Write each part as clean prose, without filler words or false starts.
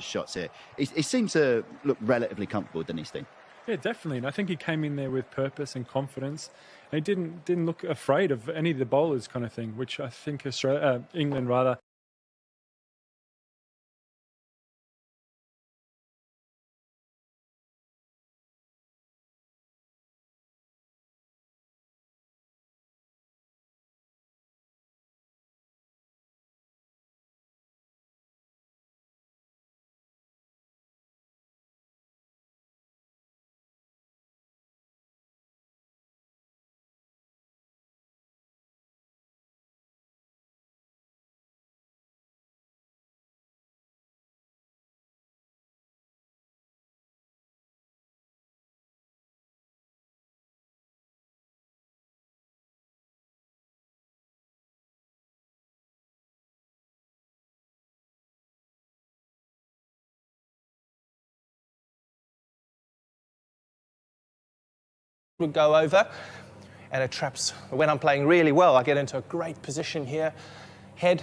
shots here. He seemed to look relatively comfortable, didn't he, Steve? Yeah, definitely. And I think he came in there with purpose and confidence. And he didn't look afraid of any of the bowlers, kind of thing, which I think England rather would go over, and it traps. When I'm playing really well, I get into a great position here. Head,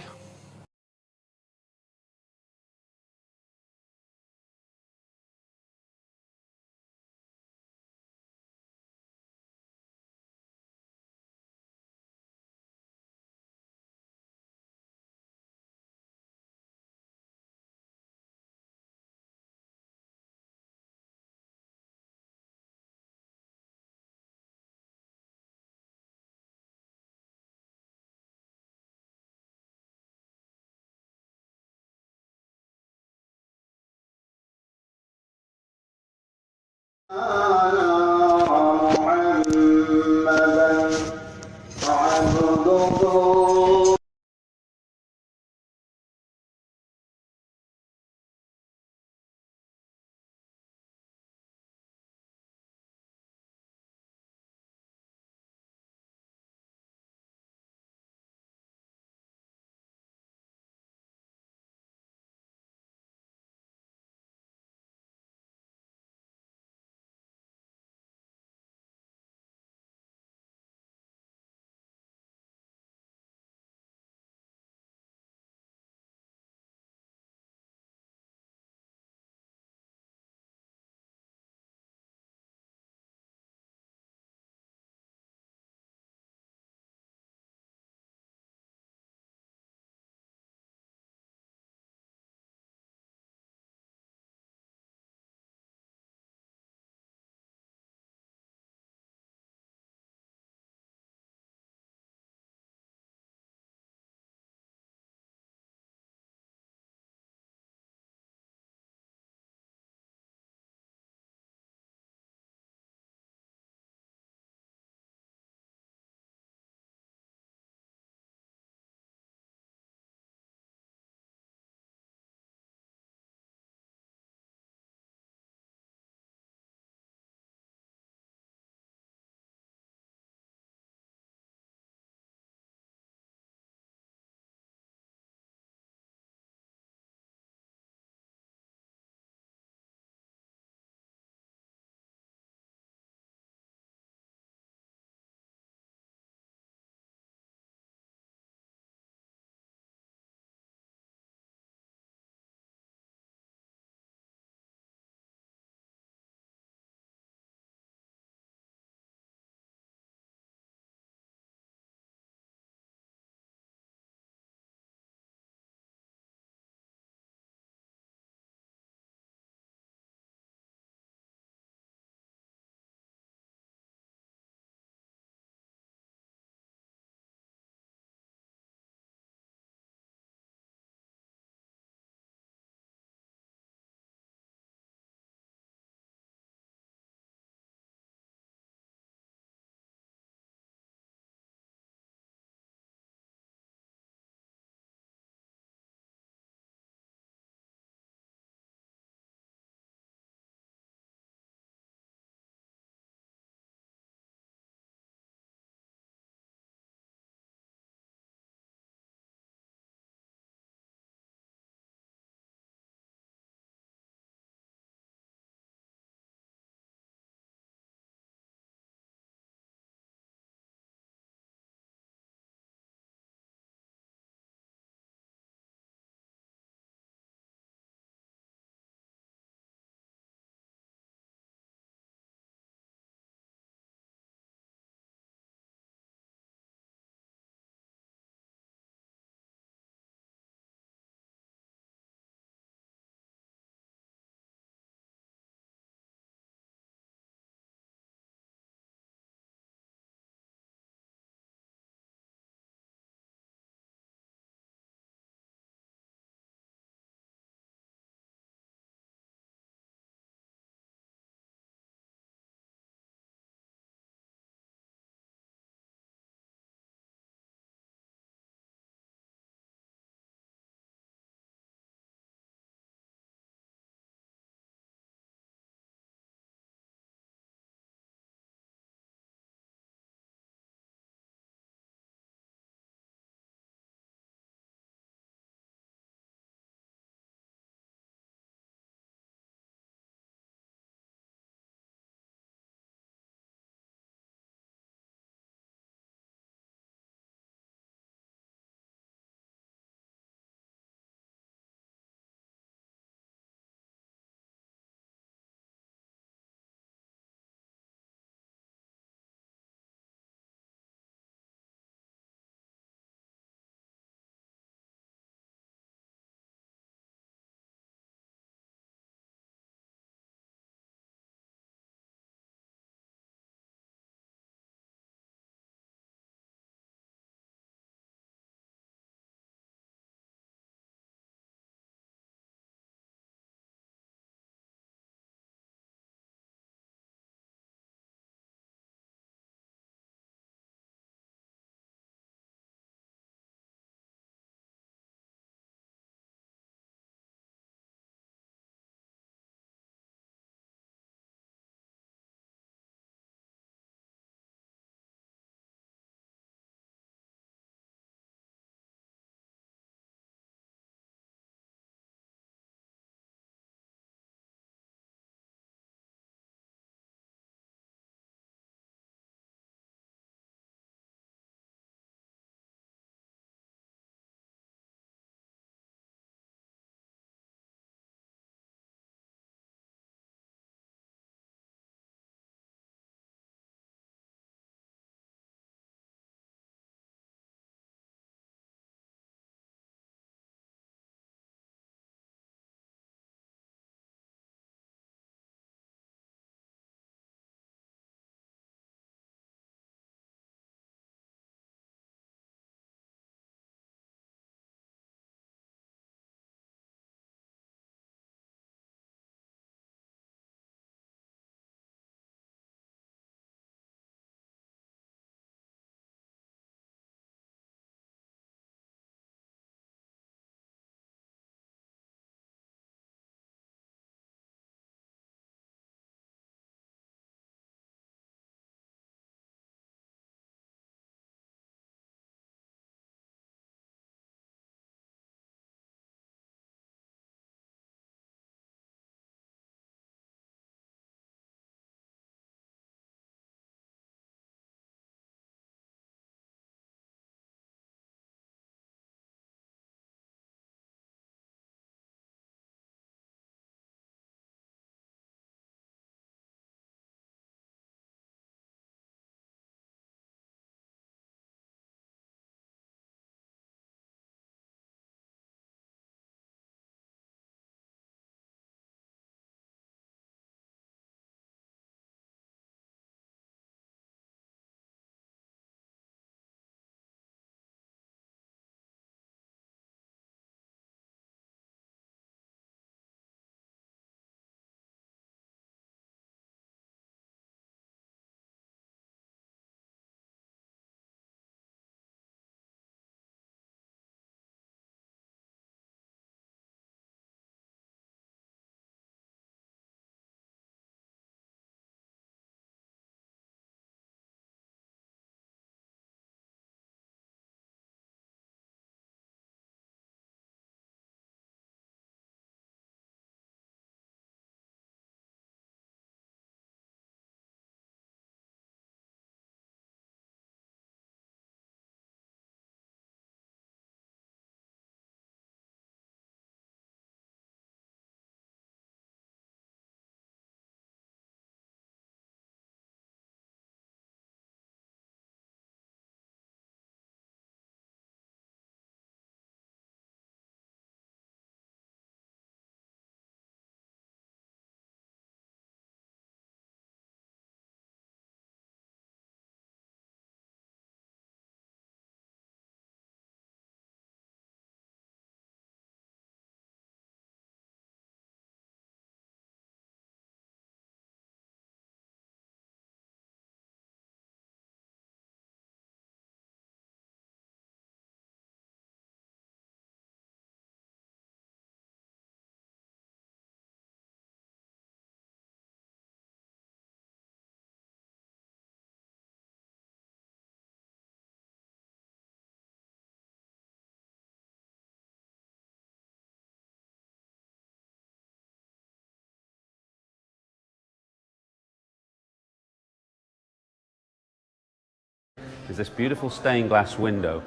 is this beautiful stained glass window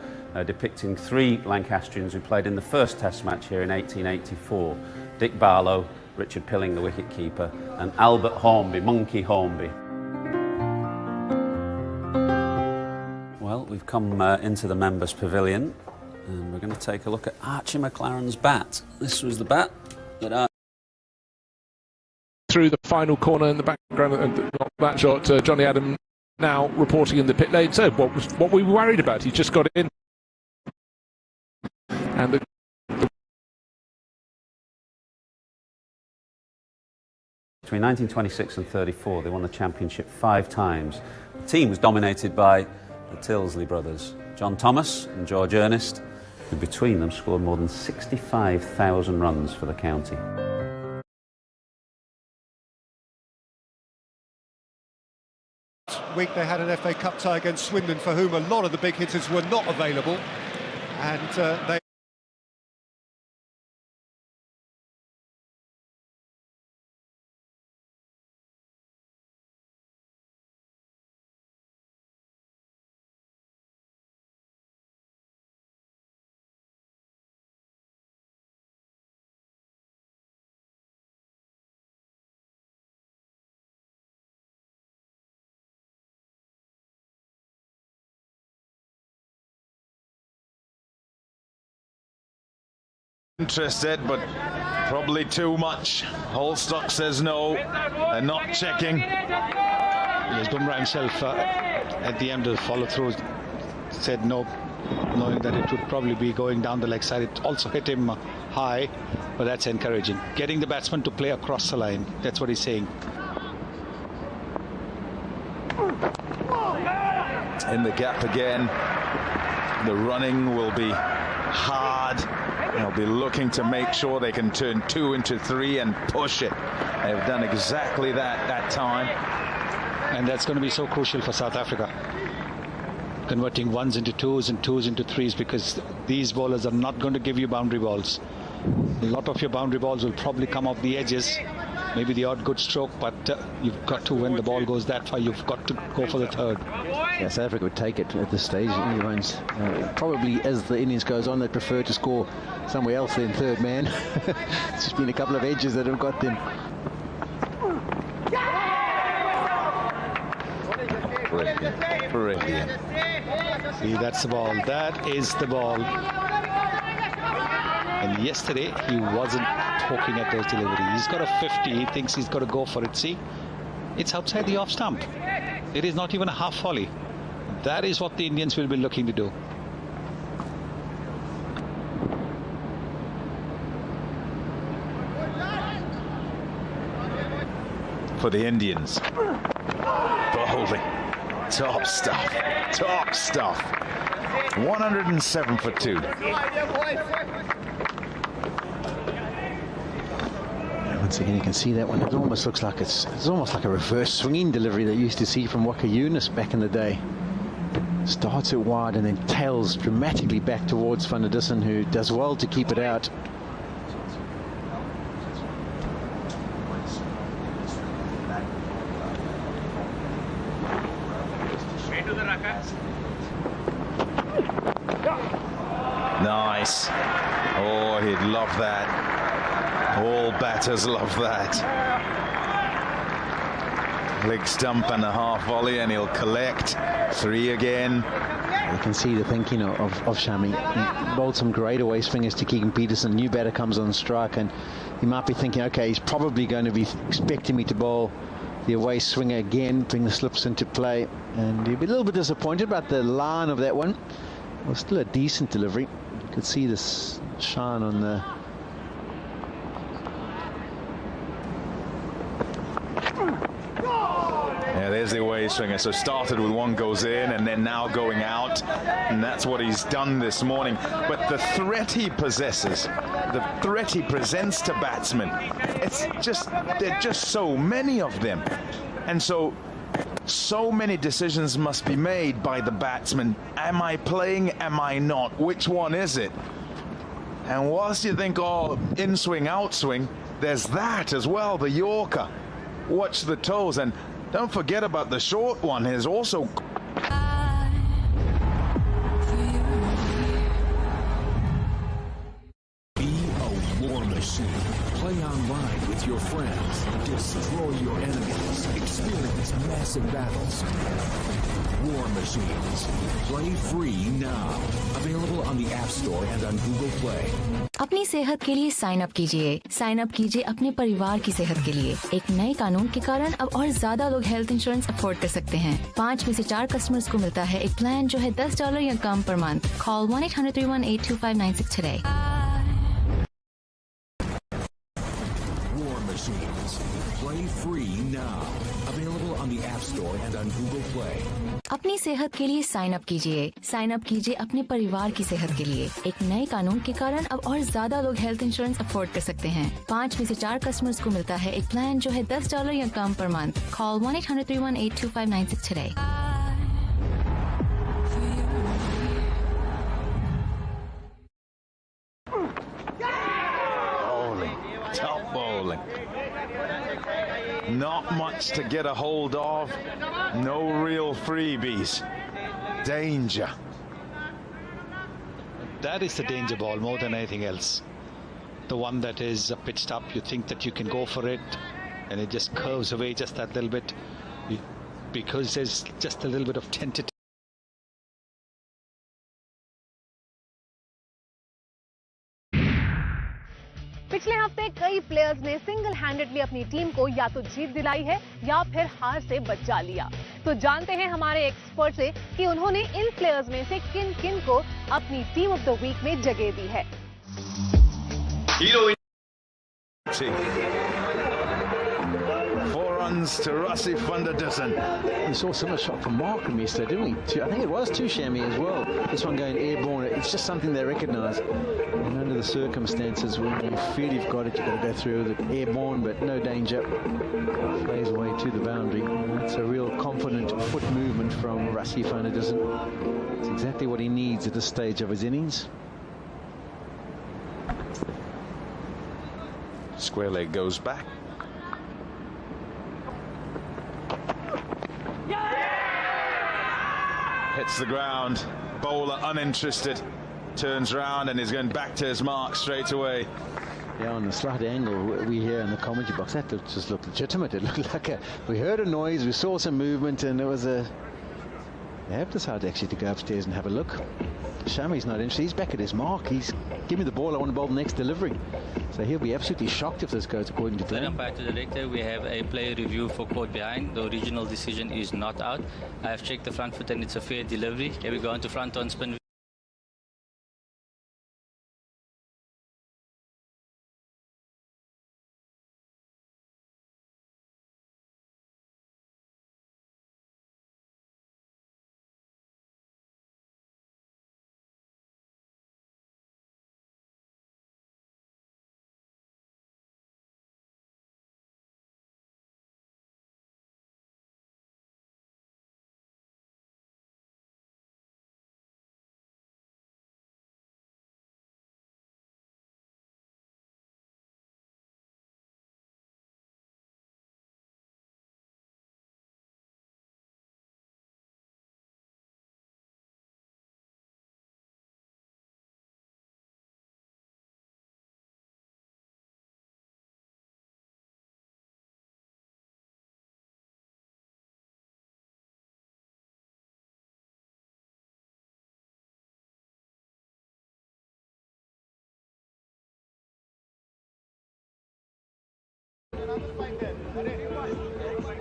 depicting 3 Lancastrians who played in the first Test match here in 1884. Dick Barlow, Richard Pilling, the wicket-keeper, and Albert Hornby, Monkey Hornby. Well, we've come into the members' pavilion, and we're going to take a look at Archie McLaren's bat. This was the bat that through the final corner in the background of that shot, Johnny Adam now reporting in the pit lane. So what we were worried about, he's just got it in. And between 1926 and 34, they won the championship 5 times. The team was dominated by the Tilsley brothers, John Thomas and George Ernest, who between them scored more than 65,000 runs for the county. Week they had an FA Cup tie against Swindon, for whom a lot of the big hitters were not available, and they interested, but probably too much. Holstock says no, they're not checking. Yes, Bumrah himself at the end of the follow-through said no, knowing that it would probably be going down the leg side. It also hit him high, but that's encouraging. Getting the batsman to play across the line, that's what he's saying. In the gap again, the running will be hard. They'll be looking to make sure they can turn 2 into 3 and push it. They've done exactly that time. And that's going to be so crucial for South Africa. Converting 1s into 2s and 2s into 3s, because these bowlers are not going to give you boundary balls. A lot of your boundary balls will probably come off the edges, maybe the odd good stroke, but you've got to, when the ball goes that far, you've got to go for the third. Yeah, South Africa would take it at this stage. Anyone's probably, as the innings goes on, they prefer to score somewhere else than third man. It's just been a couple of edges that have got them. Brilliant, brilliant. See, that's the ball. That is the ball. And yesterday he wasn't talking at those deliveries. He's got a 50. He thinks he's got to go for it. See, it's outside the off stump. It is not even a half volley. That is what the Indians will be looking to do. For the Indians. Bowling. Top stuff. Top stuff. 107 for 2. Once again, you can see that one. It almost looks like it's almost like a reverse swinging delivery that you used to see from Waka Yunus back in the day. Starts it wide and then tails dramatically back towards Van der Dussen, who does well to keep it out. Nice. Oh, he'd love that. All batters love that. Leg stump and a half volley, and he'll collect 3 again. You can see the thinking of Shami. He bowled some great away swingers to Keegan Peterson. New batter comes on strike, and he might be thinking, okay, he's probably going to be expecting me to bowl the away swinger again, bring the slips into play, and he'll be a little bit disappointed about the line of that one. Well, still a decent delivery. You could see this shine on the... Yeah, there's the away swinger. So started with 1 goes in and then now going out, and that's what he's done this morning. But the threat he possesses, the threat he presents to batsmen, it's just, there are just so many of them, and so many decisions must be made by the batsman. Am I playing? Am I not? Which one is it? And whilst you think, oh, in swing, out swing, there's that as well, the Yorker. Watch the toes, and don't forget about the short one. Is also classic battles. War Machines. Play free now. Available on the App Store and on Google Play. अपनी सेहत के लिए sign up कीजिए। Sign up कीजिए अपने परिवार की सेहत के लिए। एक नए कानून के कारण अब और ज्यादा लोग हेल्थ इंश्योरेंस अफोर्ड कर सकते हैं। 5 में से 4 कस्टमर्स को मिलता है एक प्लान जो है $10 या कम per month. Call 1-800-318-2596 today. War Machines. Play free now. Available on the App Store and on Google Play. अपनी सेहत के लिए साइन अप कीजिए। साइन अप कीजिए अपने परिवार की सेहत के लिए। एक नए कानून के कारण अब और ज्यादा लोग हेल्थ इंश्योरेंस अफोर्ड कर सकते हैं। 5 में से 4 कस्टमर्स को मिलता है एक प्लान जो है $10 या कम per month. Call 1-800-318-2596 today. Top bowling. Not much to get a hold of. No real freebies. Danger. That is the danger ball more than anything else. The one that is pitched up, you think that you can go for it, and it just curves away just that little bit because there's just a little bit of tentative. पिछले हफ्ते कई players ने single handedly अपनी team को या तो जीत दिलाई है या फिर हार से बचा लिया। तो जानते हैं हमारे एक्सपर्ट से कि उन्होंने इन प्लेयर्स में से किन किन को अपनी टीम ऑफ द वीक में जगह दी है। 4 runs to Rassi van der Dussen. We saw similar shot from Markham yesterday, didn't we? I think it was 2 chamois as well. This one going airborne. It's just something they recognise. And under the circumstances, when you feel you've got it, you've got to go through with it airborne, but no danger. Plays away to the boundary. That's a real confident foot movement from Rassi van der Dussen. It's exactly what he needs at this stage of his innings. Square leg goes back. Hits the ground. Bowler uninterested. Turns round and is going back to his mark straight away. Yeah, on the slight angle we hear in the commentary box, that just looked legitimate. It looked like we heard a noise, we saw some movement, and it was a... They have decided actually to go upstairs and have a look. Shami's not interested. He's back at his mark. He's, give me the ball, I want to bowl the next delivery. So he'll be absolutely shocked if this goes according to plan. Umpire to director, we have a player review for caught behind. The original decision is not out. I have checked the front foot and it's a fair delivery. Here we go into front on spin.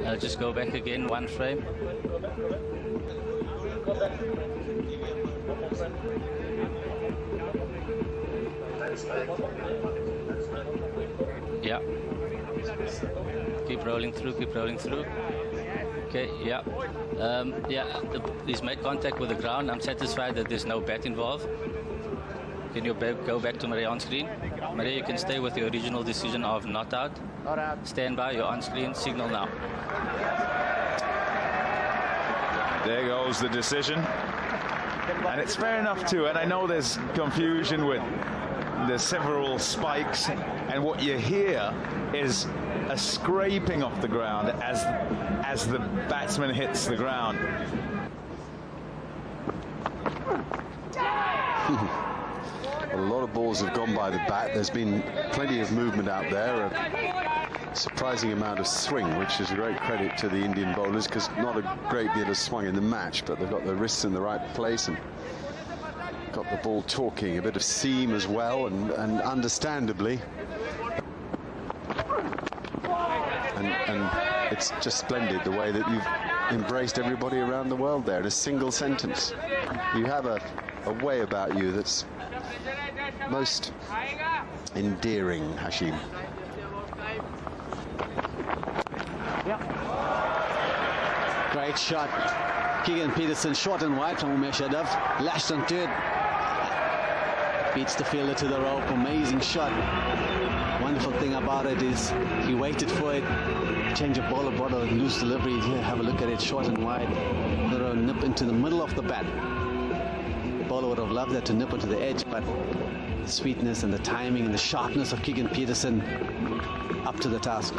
I'll just go back again, 1 frame. Yeah. Keep rolling through, keep rolling through. Okay, yeah. He's made contact with the ground. I'm satisfied that there's no bat involved. Can you go back to Maria on screen? Maria, you can stay with the original decision of not out. Not out. Stand by, you're on screen, signal now. There goes the decision. And it's fair enough too, and I know there's confusion with the several spikes, and what you hear is a scraping off the ground as the batsman hits the ground. A lot of balls have gone by the bat. There's been plenty of movement out there. surprising amount of swing, which is a great credit to the Indian bowlers, because not a great deal of swung in the match, but they've got their wrists in the right place and got the ball talking. A bit of seam as well, and understandably. And it's just splendid the way that you've embraced everybody around the world there in a single sentence. You have a way about you that's most endearing, Hashim. Great shot. Keegan Peterson short and wide from Umesh Yadav. Lashed onto it. Beats the fielder to the rope. Amazing shot. Wonderful thing about it is he waited for it. Change of ball, brought a loose delivery. Here, have a look at it. Short and wide. Little nip into the middle of the bat. The bowler would have loved that to nip onto the edge, but the sweetness and the timing and the sharpness of Keegan Peterson up to the task.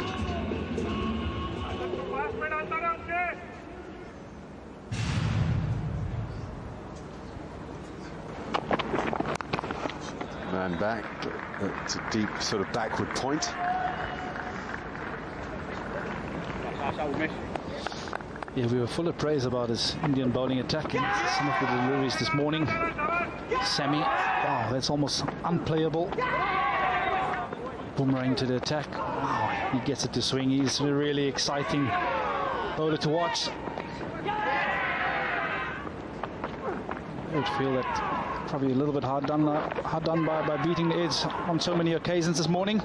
Man back, it's a deep sort of backward point. Yeah, we were full of praise about his Indian bowling attack and some of the deliveries this morning. Sammy, wow, that's almost unplayable. Boomerang to the attack. Wow, he gets it to swing. He's a really exciting bowler to watch. I would feel that probably a little bit hard done by beating the edge on so many occasions this morning.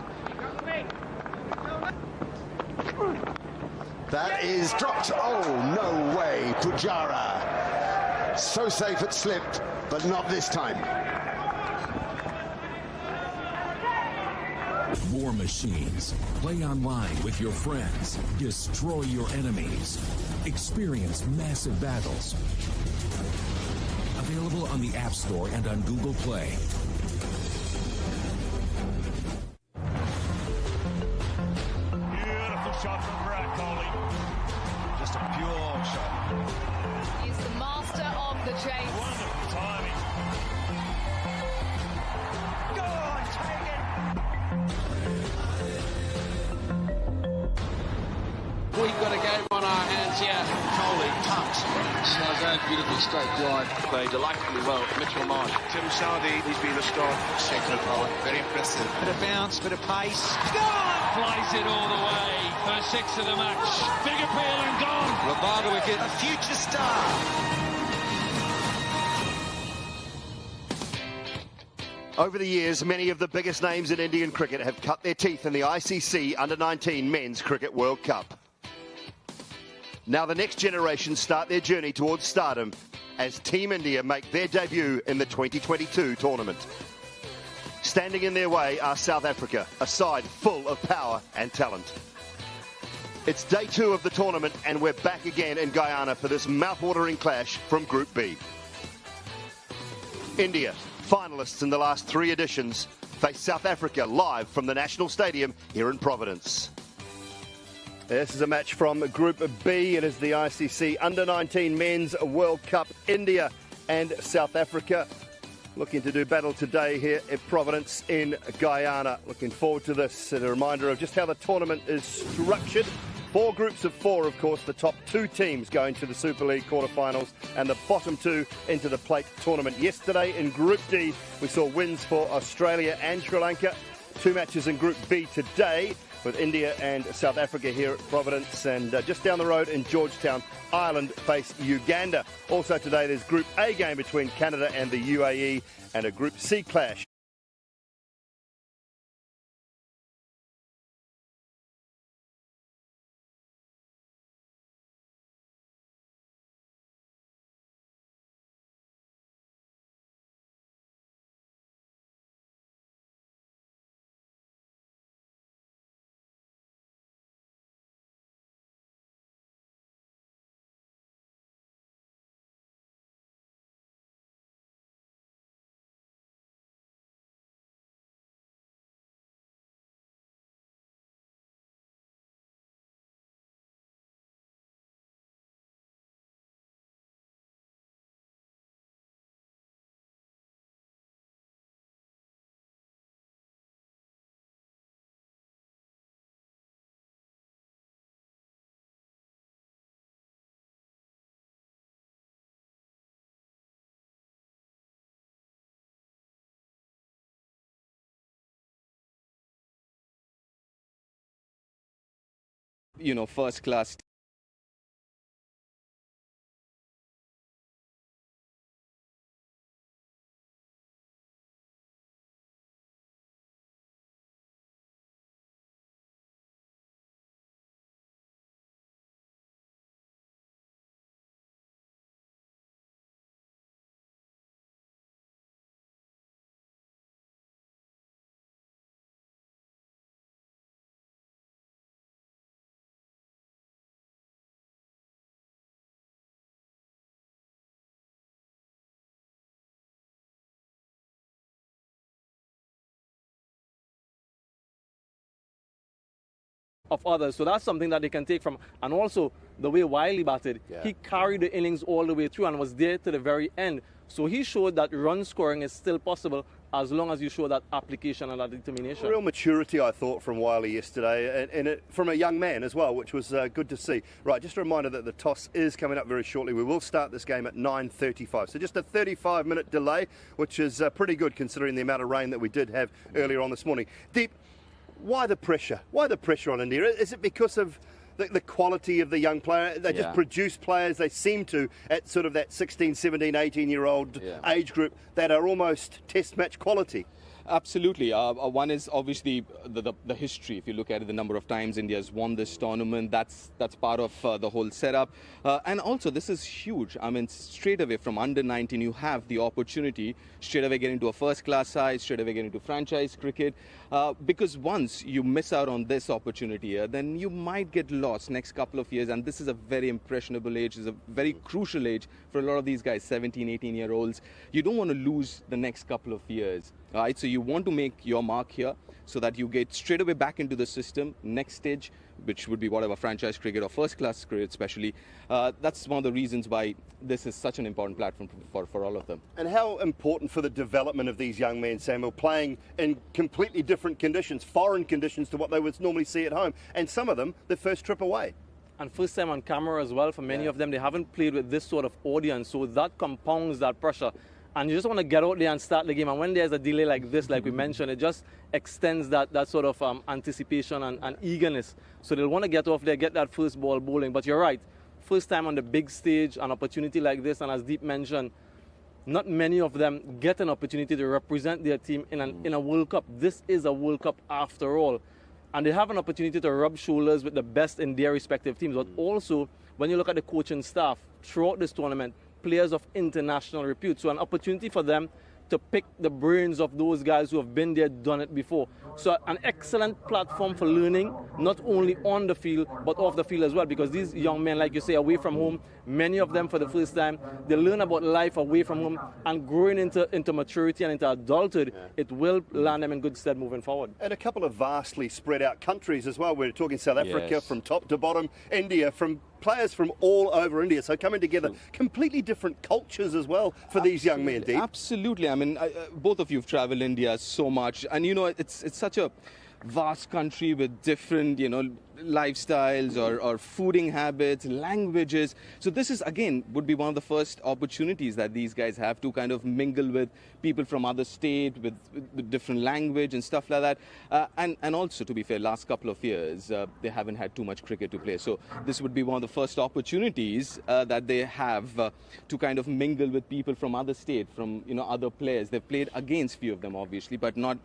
That is dropped. Oh, no way. Pujara. So safe it slipped, but not this time. War Machines. Play online with your friends. Destroy your enemies. Experience massive battles. Available on the App Store and on Google Play. Beautiful shot from Virat Kohli. Just a pure shot. He's the master of the chase. Wonderful timing. Go on, take it. We've got a game on our hands here. Kohli, touch. Sharjah, beautiful straight drive. Played delightfully well. Mitchell Marsh. Tim Saudi, he's been a star. Second power, very impressive. Bit of bounce, bit of pace. Gone! Flies it all the way. First six of the match. Big appeal and gone. Rabada wicket. A future star. Over the years, many of the biggest names in Indian cricket have cut their teeth in the ICC Under-19 Men's Cricket World Cup. Now the next generation start their journey towards stardom as Team India make their debut in the 2022 tournament. Standing in their way are South Africa, a side full of power and talent. It's day 2 of the tournament and we're back again in Guyana for this mouth-watering clash from Group B. India, finalists in the last 3 editions, face South Africa live from the National Stadium here in Providence. This is a match from Group B. It is the ICC Under-19 Men's World Cup. India and South Africa looking to do battle today here at Providence in Guyana. Looking forward to this. And a reminder of just how the tournament is structured. 4 groups of 4, of course. The top 2 teams going to the Super League quarterfinals and the bottom 2 into the plate tournament. Yesterday in Group D, we saw wins for Australia and Sri Lanka. 2 matches in Group B today, with India and South Africa here at Providence, and just down the road in Georgetown, Ireland face Uganda. Also today there's Group A game between Canada and the UAE and a Group C clash. first class. Of others, so that's something that they can take from. And also the way Wiley batted, he carried the innings all the way through and was there to the very end. So he showed that run scoring is still possible as long as you show that application and that determination. Real maturity, I thought, from Wiley yesterday, and from a young man as well, which was good to see. Right, just a reminder that the toss is coming up very shortly. We will start this game at 9:35, so just a 35-minute delay, which is pretty good considering the amount of rain that we did have earlier on this morning. Deep, why the pressure? Why the pressure on India? Is it because of the quality of the young player? They just produce players, they seem to, at sort of that 16, 17, 18-year-old age group that are almost test match quality. Absolutely. One is obviously the history. If you look at it, the number of times India has won this tournament, that's part of the whole setup. And also, this is huge. I mean, straight away from under 19, you have the opportunity straight away get into a first-class side, straight away get into franchise cricket. Because once you miss out on this opportunity, then you might get lost next couple of years. And this is a very impressionable age. It's a very crucial age for a lot of these guys, 17, 18-year-olds. You don't want to lose the next couple of years. Right, so you want to make your mark here so that you get straight away back into the system, next stage, which would be whatever franchise cricket or first-class cricket especially. That's one of the reasons why this is such an important platform for all of them. And how important for the development of these young men, Samuel, playing in completely different conditions, foreign conditions to what they would normally see at home, and some of them, their first trip away. And first time on camera as well, for many of them, they haven't played with this sort of audience, so that compounds that pressure. And you just want to get out there and start the game. And when there's a delay like this, like we mentioned, it just extends that sort of anticipation and eagerness. So they'll want to get off there, get that first ball bowling. But you're right, first time on the big stage, an opportunity like this, and as Deep mentioned, not many of them get an opportunity to represent their team in a World Cup. This is a World Cup after all. And they have an opportunity to rub shoulders with the best in their respective teams. But also, when you look at the coaching staff throughout this tournament, players of international repute. So an opportunity for them to pick the brains of those guys who have been there, done it before. So an excellent platform for learning, not only on the field, but off the field as well, because these young men, like you say, away from home, many of them for the first time, they learn about life away from home, and growing into maturity and into adulthood, it will land them in good stead moving forward. And a couple of vastly spread out countries as well. We're talking South Africa from top to bottom, India, from players from all over India, so coming together, completely different cultures as well for these young men, Deep. Absolutely. I mean, both of you have traveled India so much, and you know, it's such a vast country with different, lifestyles or fooding habits, languages. So this is, again, would be one of the first opportunities that these guys have to kind of mingle with people from other states, with different language and stuff like that. And also, to be fair, last couple of years, they haven't had too much cricket to play. So this would be one of the first opportunities that they have to kind of mingle with people from other states, from, other players. They've played against few of them, obviously, but not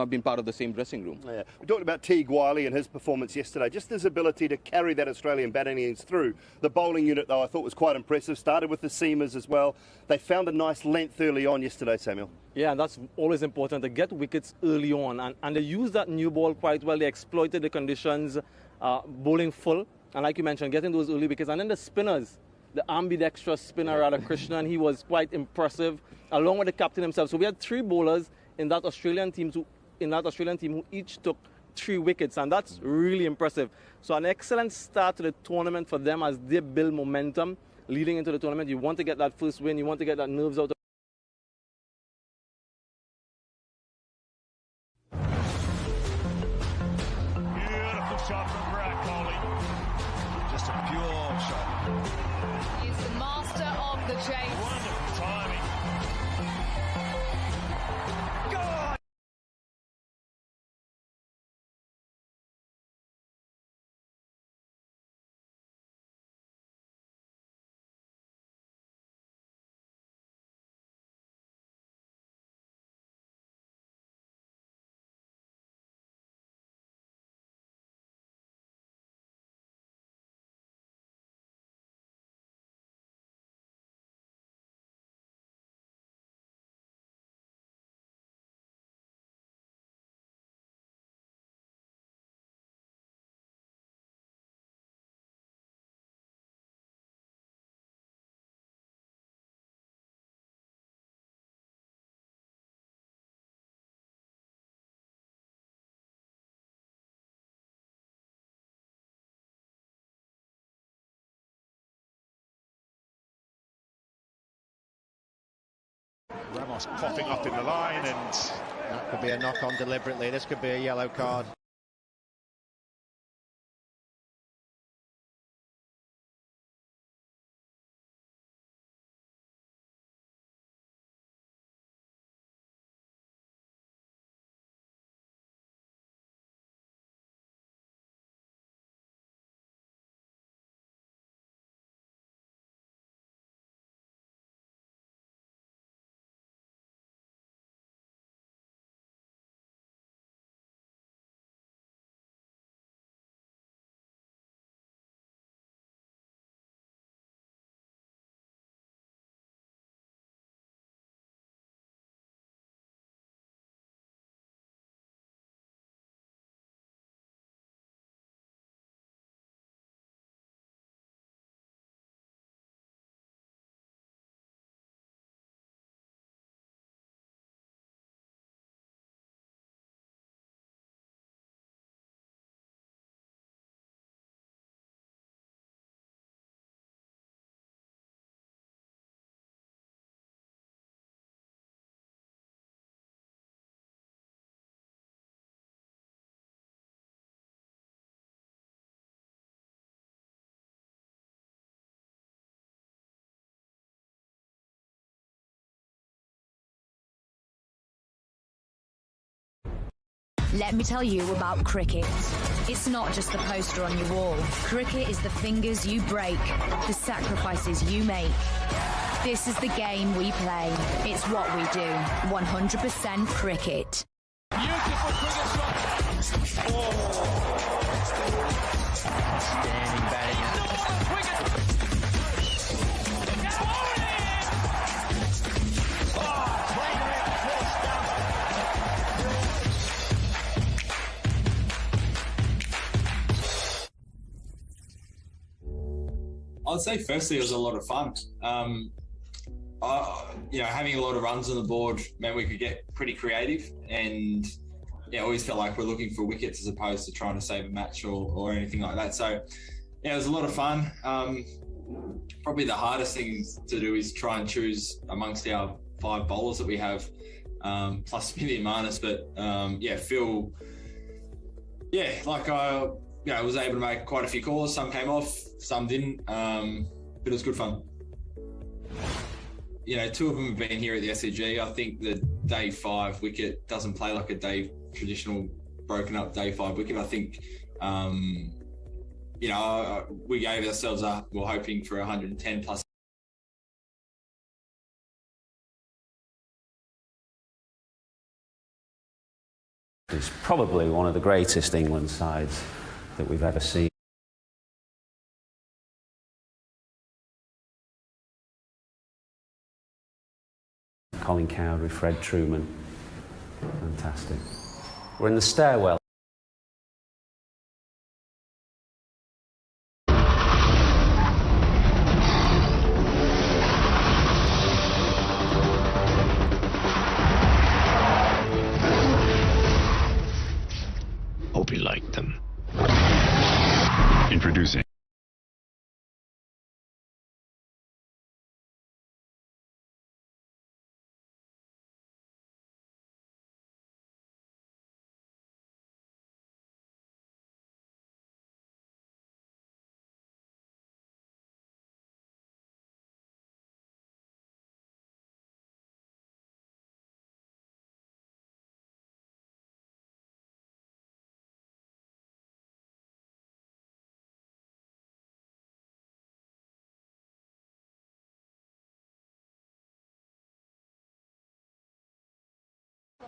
been part of the same dressing room. Yeah. We talked about Teague Wiley and his performance yesterday. Just his ability to carry that Australian batting innings through. The bowling unit, though, I thought was quite impressive. Started with the seamers as well. They found a nice length early on yesterday, Samuel. Yeah, and that's always important, to get wickets early on. And they used that new ball quite well. They exploited the conditions, bowling full. And like you mentioned, getting those early wickets. And then the spinners, the ambidextrous spinner, Radhakrishnan, he was quite impressive, along with the captain himself. So we had three bowlers in that Australian team who each took 3 wickets, and that's really impressive. So an excellent start to the tournament for them as they build momentum leading into the tournament. You want to get that first win, you want to get that nerves out of Beautiful shot from Virat Kohli. Just a pure shot. He's the master of the chase. Wonderful timing. Ramos popping up in the line, and that could be a knock-on deliberately. This could be a yellow card. Let me tell you about cricket. It's not just the poster on your wall. Cricket is the fingers you break, the sacrifices you make. This is the game we play. It's what we do. 100% cricket. beautiful cricket shot. Standing batting. I'd say firstly it was a lot of fun. Having a lot of runs on the board meant we could get pretty creative, and I always felt like we're looking for wickets as opposed to trying to save a match or anything like that. So it was a lot of fun. Probably the hardest thing to do is try and choose amongst our 5 bowlers that we have, plus Smithy and Marnus. But Phil, I was able to make quite a few calls. Some came off, some didn't, but it was good fun. 2 of them have been here at the SCG. I think the day 5 wicket doesn't play like a traditional broken up day 5 wicket. I think, we gave ourselves up. We're hoping for 110 plus. It's probably one of the greatest England sides that we've ever seen. Colin Cowdery, Fred Truman, fantastic. We're in the stairwell. Hope you liked them. Introducing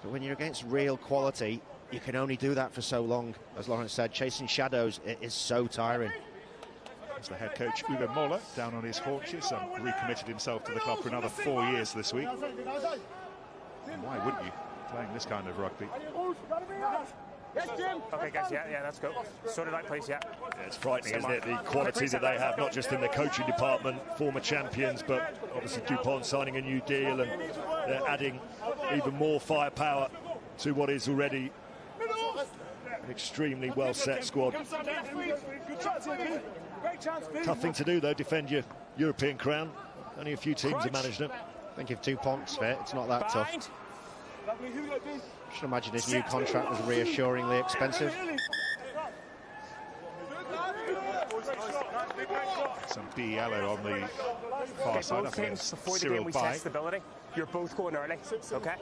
But when you're against real quality, you can only do that for so long. As Lawrence said, chasing shadows, it is so tiring. As the head coach, Uwe Moller, down on his haunches and recommitted himself to the club for another 4 years this week. And why wouldn't you, playing this kind of rugby? Yes, Jim. Okay, guys, yeah, let's go. Sort it out, please, yeah. It's frightening, isn't it? The quality that they have, not just in the coaching department, former champions, but obviously DuPont signing a new deal, and they're adding even more firepower to what is already an extremely well set squad. Tough thing to do, though, defend your European crown. Only a few teams have managed it. think if Dupont's fit, it's not that tough. I should imagine his new contract was reassuringly expensive. Some yellow on the far side. I think it's before the Cyril game we Bay. test stability. You're both going early, okay?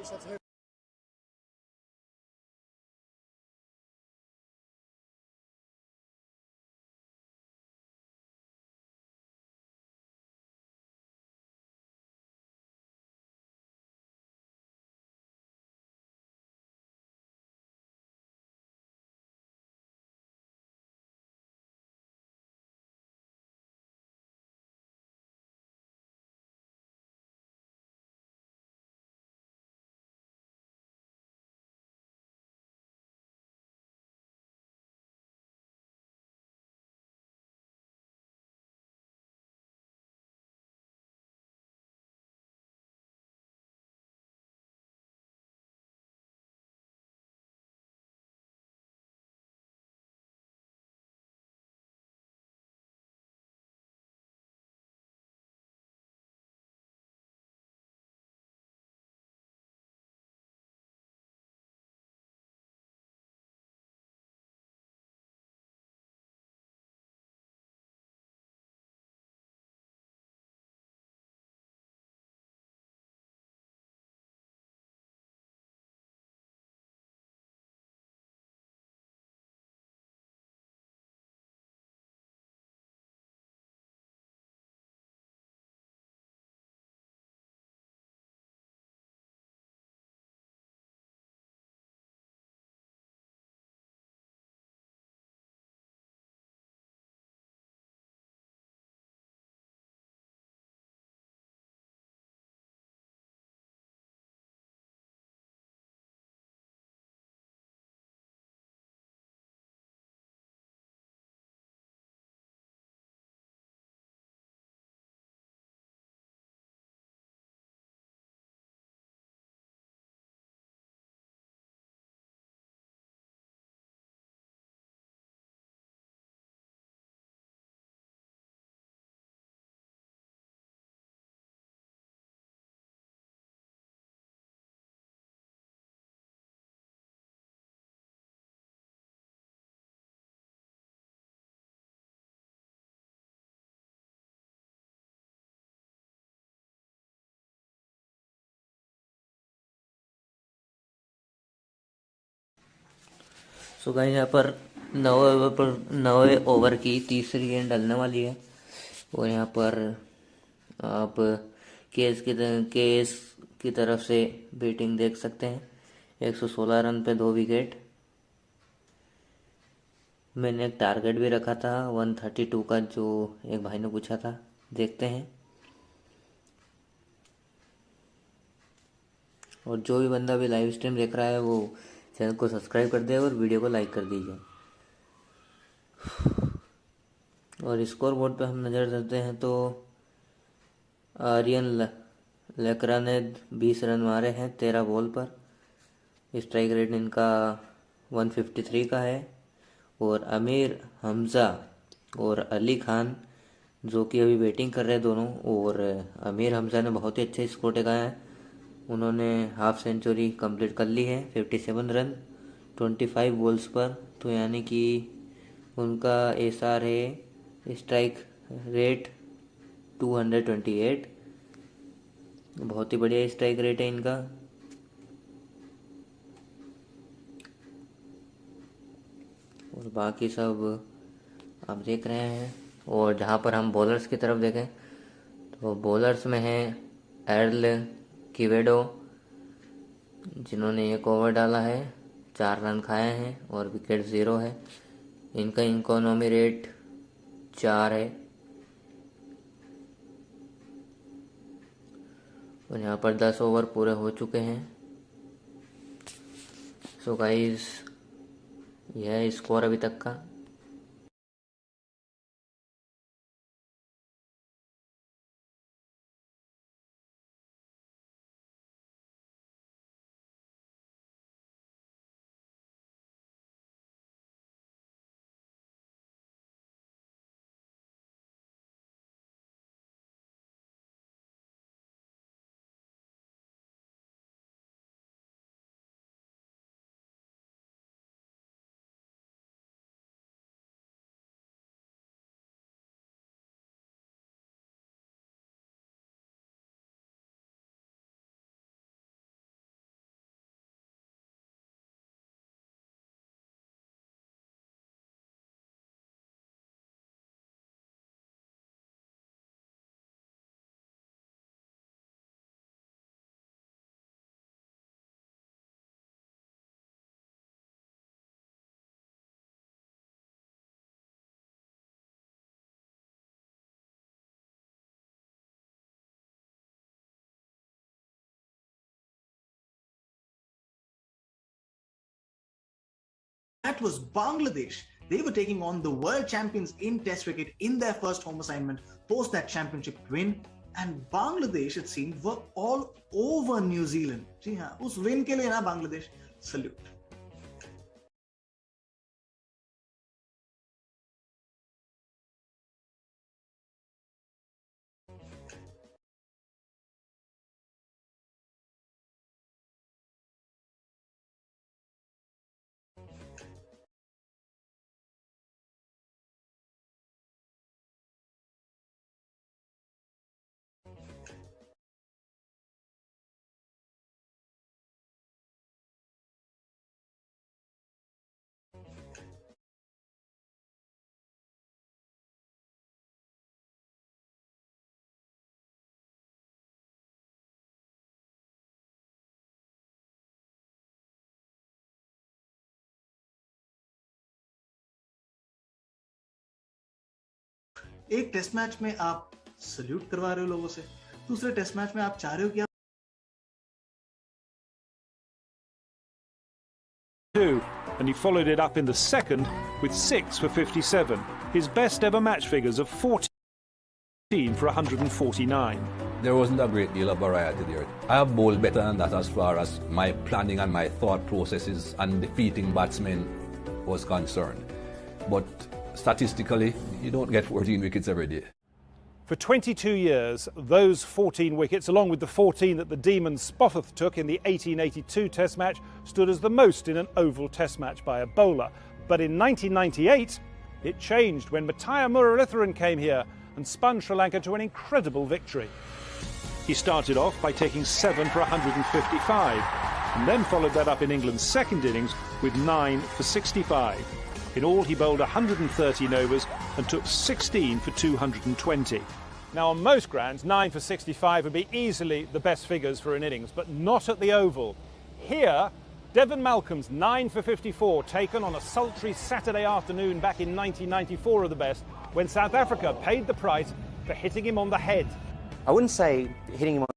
So guys यहाँ पर 9वें over की तीसरी गेंद डलने वाली है और यहाँ पर आप केएस की तरफ से बैटिंग देख सकते हैं। 116 रन पे 2 विकेट। मैंने एक टारगेट भी रखा था 132 का, जो एक भाई ने पूछा था। देखते हैं। और जो भी बंदा भी लाइव स्ट्रीम देख रहा है वो चैनल को सब्सक्राइब कर दे और वीडियो को लाइक कर दीजिए। और स्कोर बोर्ड पे हम नज़र करते हैं तो आर्यन लेकरा ने 20 रन मारे हैं 13 बॉल पर। स्ट्राइक रेट इनका 153 का है। और अमीर हमज़ा और अली खान जो कि अभी बैटिंग कर रहे हैं दोनों, और अमीर हमज़ा ने बहुत ही अच्छे स्कोर टिकाया है। उन्होंने हाफ सेंचुरी कंप्लीट कर ली है 57 रन 25 बॉल्स पर। तो यानी कि उनका एसआर है स्ट्राइक रेट 228। बहुत ही बढ़िया स्ट्राइक रेट है इनका। और बाकी सब आप देख रहे हैं। और जहाँ पर हम बॉलर्स की तरफ देखें तो बॉलर्स में है एर्ल किवेडो, जिन्होंने 1 ओवर डाला है, 4 रन खाए हैं और विकेट 0 है। इनका इकोनॉमी रेट 4 है। और यहाँ पर 10 ओवर पूरे हो चुके हैं। सो गाइस यह है स्कोर अभी तक का। That was Bangladesh. They were taking on the world champions in Test cricket in their first home assignment post that championship win. And Bangladesh, it seemed, were all over New Zealand. जी हाँ, उस win के लिए ना Bangladesh, salute. एक test match में आप salute करवा रहे हो लोगों से, दूसरे टेस्ट मैच में आप चाह रहे हो कि आप and he followed it up in the second with 6 for 57. His best ever match figures of 14 for 149. There wasn't a great deal of variety there. I have bowled better than that as far as my planning and my thought processes and defeating batsmen was concerned. But statistically, you don't get 14 wickets every day. For 22 years, those 14 wickets, along with the 14 that the Demon Spofforth took in the 1882 Test match, stood as the most in an oval Test match by a bowler. But in 1998, it changed when Mattaya Muralitharan came here and spun Sri Lanka to an incredible victory. He started off by taking 7 for 155, and then followed that up in England's second innings with 9 for 65. In all, he bowled 113 overs and took 16 for 220. Now, on most grounds, 9 for 65 would be easily the best figures for an innings, but not at the Oval. Here, Devon Malcolm's 9 for 54, taken on a sultry Saturday afternoon back in 1994, are the best, when South Africa paid the price for hitting him on the head. I wouldn't say hitting him on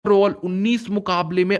overall 19 मुकाबले में